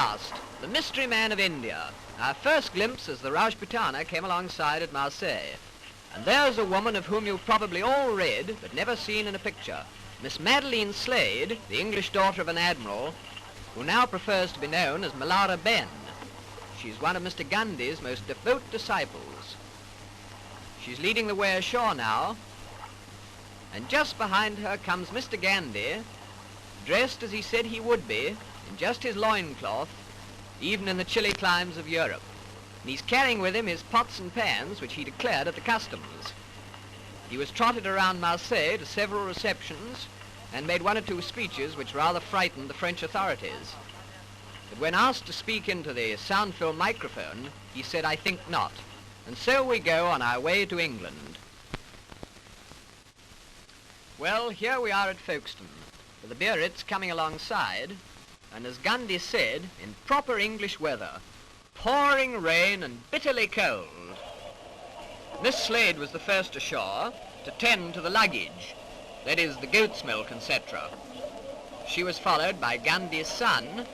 last, the mystery man of India. Our first glimpse as the Rajputana came alongside at Marseille. And there's a woman of whom you've probably all read, but never seen in a picture. Miss Madeline Slade, the English daughter of an admiral, who now prefers to be known as Malara Ben. She's one of Mr. Ghandi's most devout disciples. She's leading the way ashore now, and just behind her comes Mr. Ghandi, dressed as he said he would be, in just his loincloth, even in the chilly climes of Europe. And he's carrying with him his pots and pans, which he declared at the customs. He was trotted around Marseille to several receptions and made one or two speeches which rather frightened the French authorities. But when asked to speak into the sound film microphone, he said, "I think not." And so we go on our way to England. Well, here we are at Folkestone, with the Biarritz coming alongside, and as Ghandi said, in proper English weather, pouring rain and bitterly cold. Miss Slade was the first ashore to tend to the luggage, that is, the goat's milk, etc. She was followed by Ghandi's son,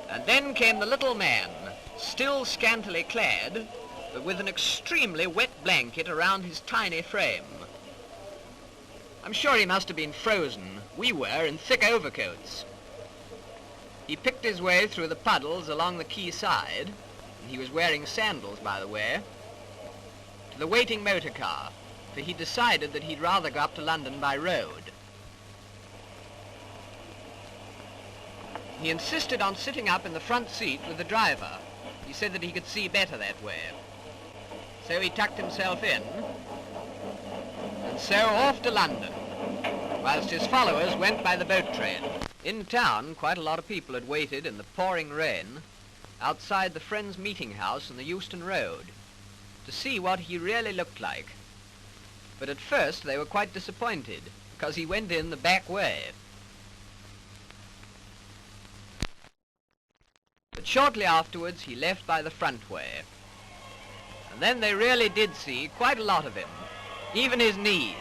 and then came the little man, still scantily clad, but with an extremely wet blanket around his tiny frame. I'm sure he must have been frozen. We were in thick overcoats. He picked his way through the puddles along the quay side, and he was wearing sandals, by the way, to the waiting motor car, for he decided that he'd rather go up to London by road. He insisted on sitting up in the front seat with the driver. He said that he could see better that way. So he tucked himself in, and so off to London, whilst his followers went by the boat train. In town, quite a lot of people had waited in the pouring rain outside the Friends Meeting House on the Euston Road to see what he really looked like. But at first they were quite disappointed, because he went in the back way. But shortly afterwards he left by the front way. And then they really did see quite a lot of him, even his knees.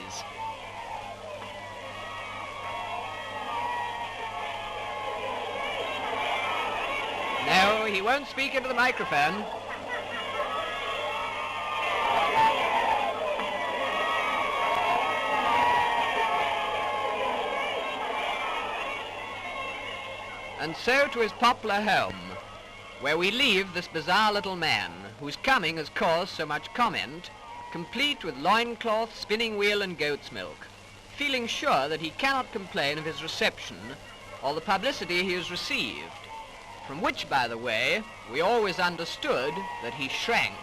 No, he won't speak into the microphone. And so to his poplar home, where we leave this bizarre little man, whose coming has caused so much comment, complete with loincloth, spinning wheel and goat's milk, feeling sure that he cannot complain of his reception or the publicity he has received, from which, by the way, we always understood that he shrank.